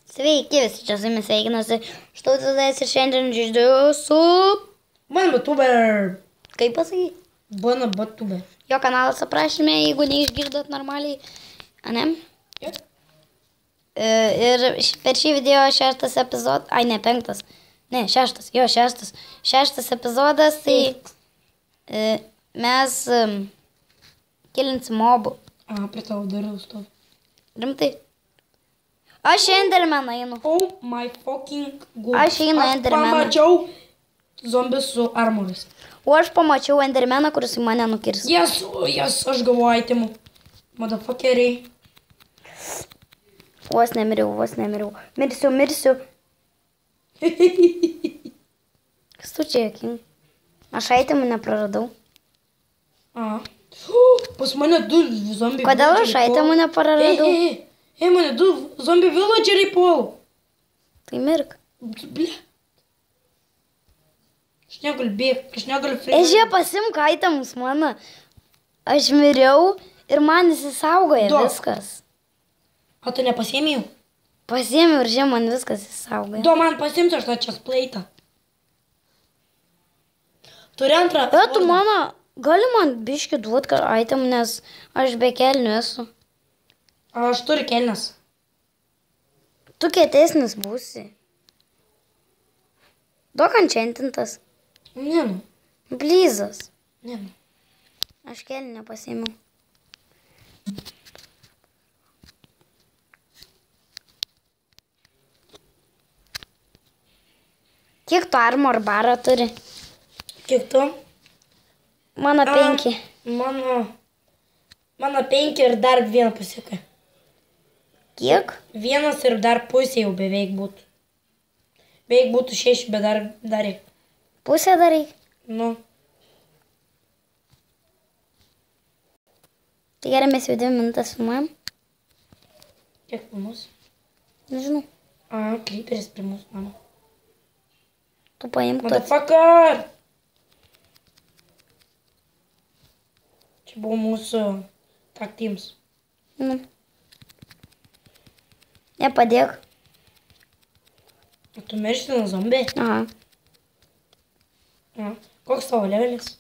Sveiki visi, čia su jumis sveikinasi Štautas ir šiandien žaidžiu su... Banatuber. Kaip pasakyti? Banatuber. Jo kanalas aprašyme, jeigu neišgirdot normaliai. Ane? Yep. Ir per šį video 6 epizodas... Ai, ne, 5. Ne, 6. Jo, 6. 6 epizodas, tai mes kilinsim mobų. Prie tavo dariau stovi. Rimtai? Aš Endermeną einu. Oh my fucking god. Aš einu Endermeną. Aš pamačiau zombius su armorais. O aš pamačiau Endermeną, kuris į mane nukirs. Yes, aš gavau itemų. Motherfuckeriai. Vos nemiriau. Mirsiu. Kas tu čia, joking? Aš itemų nepraradau. Pas mane du zombiai. Kodėl aš itemų nepraradau? Mane du zombiai villageriai puol. Tai mirk. Ble. Aš negaliu bėgti, aš negaliu Ežė, pasimk itemus mano. Aš miriau ir man įsisaugoja viskas. O tu nepasiėmėjau? Pasiėmiau ir man viskas įsisaugoja. Du man pasiimti aš tą česplaitą. Turi antrą. Bet tu mano, gali man biškį duot itemų, nes aš be kelnių esu. Aš turiu kelnes. Tu kietesnis būsi. Duok enchantintas. Ne. Blizas. Ne. Aš kelnių nepasiėmiau. Kiek tu armor barą turi? Kiek tu? Mano 5. Mano 5 ir dar vieną pusėką. Kiek? Vienas ir dar pusė jau beveik būtų. Beveik būtų 6, bet dar reikia. Pusę darai? Nu. Tai gerai, mes jau 2 minutės filmuojam. Kiek filmus? Nežinau. Kryperis prie mūsų mano. Tu paimk tu. Motherfucker! Čia buvo mūsų tag teams. Nu. Nepadėk. O tu miršti nuo zombiai? Aha. Koks tavo levelis?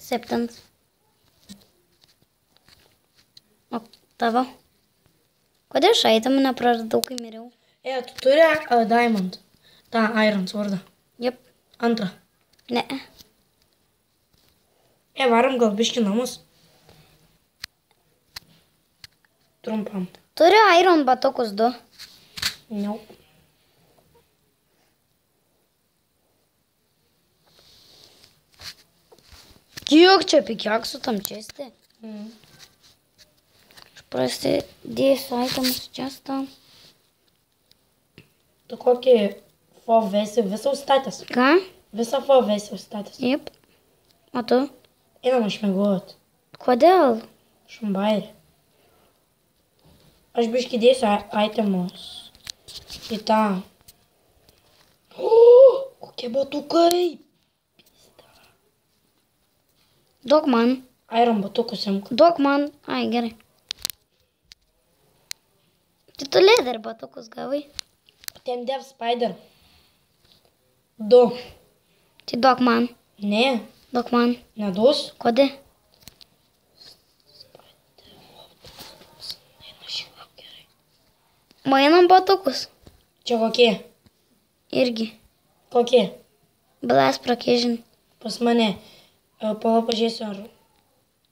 7. O tavo? Kodėl aš itemų nepraradau, kai miriau? Tu turi diamond. Ta iron swordą. Jep. Antrą. Ne. Varom gal biški namus. Trumpam. Turiu iron batukus 2. No. Kiek čia pikiaksų tam česti? Aš prasidėsiu itemus čestą. Tu kokį FOV esi visą užstatęs? Ką? Visą FOV esi užstatęs. Jep. O tu? Einam išmiegot. Kodėl? Šumbairį. Aš biški dėsiu itemus į tą. Kokie batukai. Duok man. Iron batukus imk. Duok man. Ai, gerai. Tai tu leather batukus gavai. Ten dev spider. 2. Tai duok man. Ne. Duok man. Neduos. Kodėl? Mainam batukus. Čia kokie? Irgi. Kokie? Blast provision. Pas mane. Pala pažiūrėsiu, ar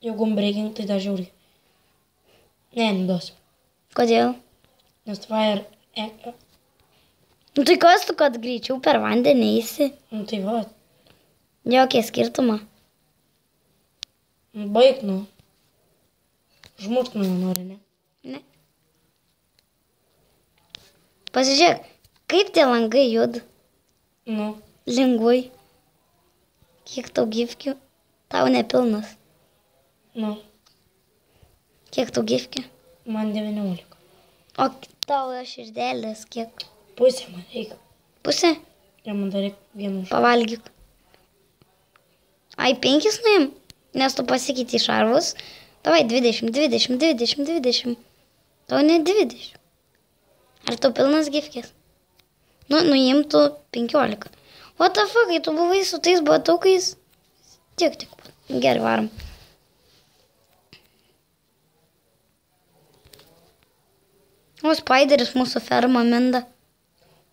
jeigu breaking, tai dar žiūri. Ne, neduos. Kodėl? Nes fire... Nu tai kas tu, kad greičiau per vandenį eisi? Nu tai va. Jokie skirtumą. Baig, nu. Žmušt mane nori, ne? Ne. Pasižiūrėk, kaip tie langai juda. Nu. Lengvai. Kiek tau gifkių? Tau nepilnas. Nu. Kiek tau gifkių? Man 19. O tau širdelės kiek? Pusė man reikia. Pusė? Ir man dar reikia vieną už. Pavalgyk. Ai, 5 nuim? Nes tu pasikeiti šarvus. Davai 20. Tau ne 20. Ar tu pilnas gifkės? Nuimtų 15. What the fuck, kai tu buvai su tais batukais? Tik. Gerai, varom. O Spideris mūsų fermą minda.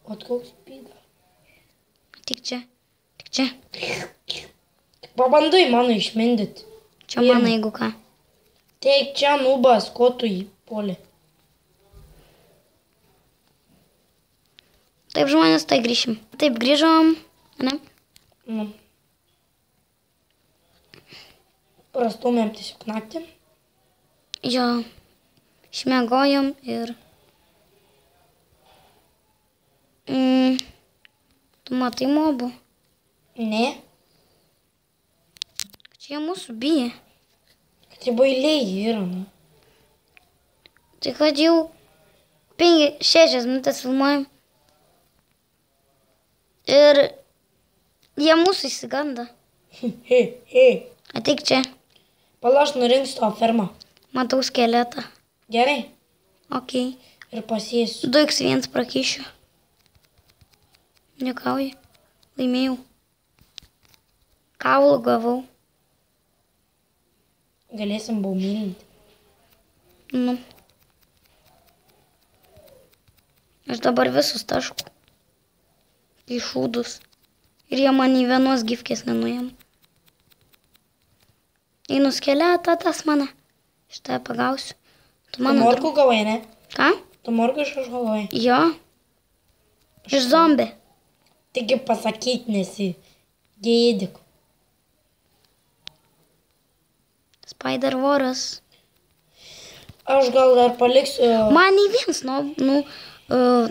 O koks pyda? Tik čia. Pabandai mano išmindyti. Čia mano, jeigu ką. Teik čia, nubas, ko tu jį polė. Taip, žmonės, tai grįšim. Taip, grįžom. Ne? Nu. Prastumėm tiesiog naktį. Jo. Išmiegojom ir... Tu matai mobų? Ne. Čia jie mūsų bijo. Tai bailiai yra, nu. Tai kad jau 5-6 minutės filmuojam. Ir jie mūsų įsiganda. Ateik čia. Pala, aš nurinksiu tavo fermą. Matau skeletą. Gerai? Ok. Ir pasėsiu. 2x1 prakyšiu. Nekauji. Laimėjau. Kaulų gavau. Galėsim baumilinti. Nu. Aš dabar visus tašku. Į šūdus. Ir jie man į vienos gifkės nenuėm. Einu skeletą, tas mane. Šitą pagausiu. Tu Tu morkų gavai, ne? Ką? Tu morkų iš kažkogai. Jo. Iš zombį. Taigi pasakyti nesi. Gėdik. Spider voras. Aš gal dar paliksiu... Man nei vienas,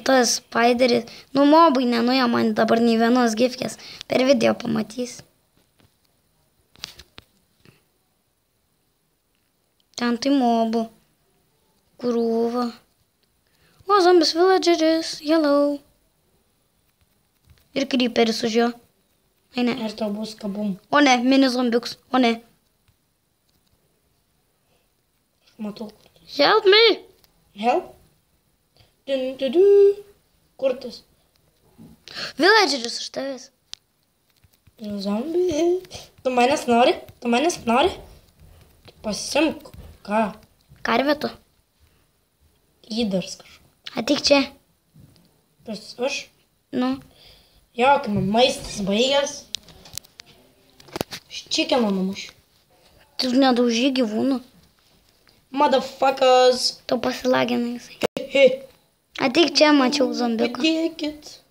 tas Spideris, mobai nenuėjo man dabar nei vienos gifkės. Per video pamatys. Ten tai mobų. Krūva. O, zombies villageris, hello. Ir creeperis už jo. Ai ne. Ir tau bus kabum. O ne, mini zombiuks. O ne. Aš matau. Help me. Help? Kur tas? Villageris už tavęs. Zombie. Tu manęs nori? Pasimk. Ką? Karvėtų. Įdars kažką. Ateik čia. Pas aš? Nu. Jo, kai man maistas baigęs. Aš čikino numušiu. Tu nedaužy gyvūnų. Motherfuckers. Tu pasilaginai jisai. Ateik čia, mačiau zombiuką. Padėkit.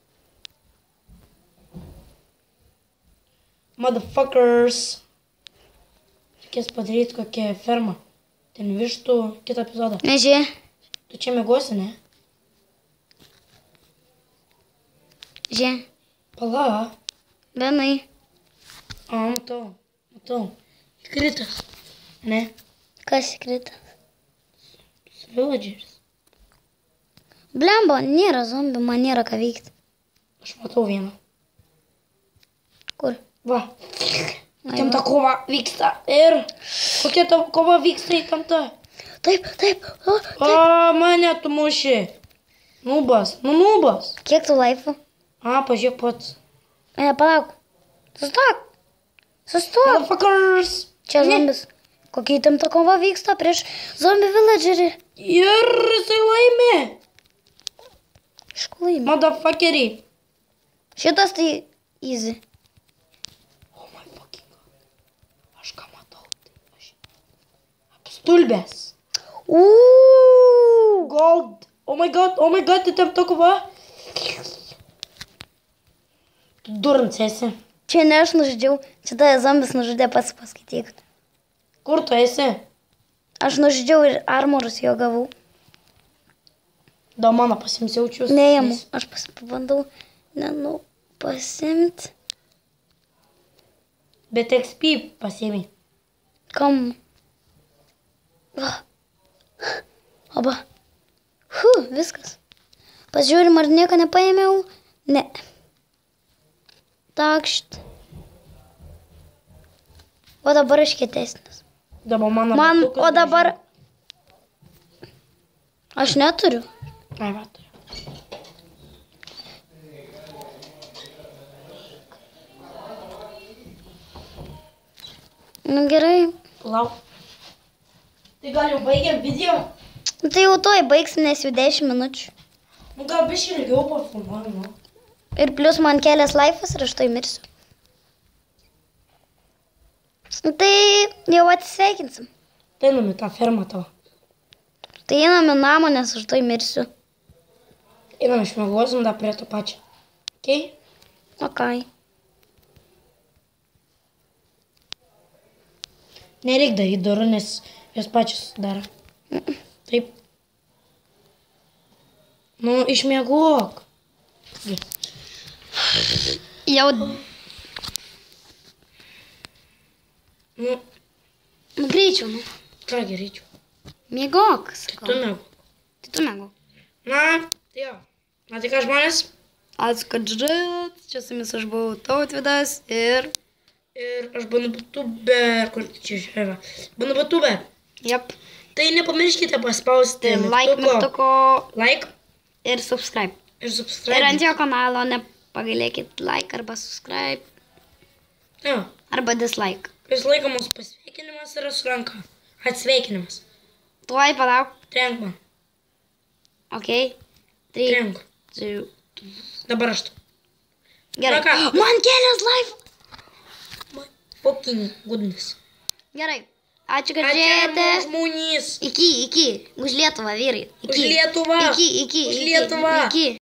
Motherfuckers. Reikės padaryti kokią fermą. Ten vištų kitą epizodą. Nežie. Tu čia mėgosi, ne? Žie. Pala. Benai. O, matau. Įkritas. Ne? Kas įkrita? Villageris. Blemba, nėra zombių, man nėra ką veikti. Aš matau vieną. Kur? Va. Įtempta kova vyksta. Ir kokia ta kova vyksta įtempta? Taip. O, mane tu muši. Nubas. Kiek tu laifų? A, pažiūrėk pats. Palauk. Sustok. Motherfuckers. Čia zombis. Kokia įtempta kova vyksta prieš zombie villagerį. Ir jisai laimė. Iš ko laimė? Motherfuckeriai. Šitas tai easy. Oh my fucking god. Aš ką matau. Aš apstulbęs. Gold. Oh my god, įtempta kova. Tu durns esi. Čia ne aš nužudžiau. Čia tai zombis nužudė pats, paskaityk. Kur tu esi? Aš nužudžiau ir armorus jo gavau. Da mano pasimsiaučius. Neimu. Aš pabandau pasimt. Bet XP pasiėmė. Kam? Va. Oba. Viskas. Pažiūrim, ar nieko nepaėmiau. Ne. Takšt. O dabar aš kietesnis. Dabar mano Man, batukas o dabar... Aš neturiu. Ai, va, turiu. Nu gerai. Lauk. Tai gal jau baigiam video? Nu, tai jau tuoj baigsim, nes jau 10 minučių. Nu gal biškai ilgiau pafilmuojam, nu. Ir plus man kelias laifas ir aš tai mirsiu. Nu, tai jau atsisveikinsim. Tai einam į tą fermą tavo. Tai einam į namą, nes aš tai mirsiu. Einam išmiegosim dar prie to pačio. Okei? Okay. Nereik daryti durų, nes jos pačios daro. Taip. Nu, išmiegok. Jau. Nu, Nu, greičiau, nu. ką gereičiau. Miegok. Tai tu miegok. Tai tu miegok. Na, tai jo. Na, tai ką žmonės? Ačiū, kad žiūrėjot. Čia su jumis aš buvau Tautvydas ir... Ir aš buvau Butube, kur čia žiūrėjau. Buvau Butube. Jep. Tai nepamirškite paspausti Like mygtuko Like ir subscribe. ir Ir subscribe. ant jo kanalo nepagailėkit like arba subscribe Jo. arba dislike. Vis laikomas pasveikinimas yra su ranka. Atsveikinimas. Tuoj palauk. Trenk man. Ok. 3, Trenk. 2. Dabar aš tu. Gerai. Na ką? Man kelias life. Fucking goodness. Gerai. Ačiū, kad Ačiū žiūrėjote. žmonės. Iki. Už Lietuvą, vyrai. Už Lietuvą. Iki. Už Lietuvą. Iki.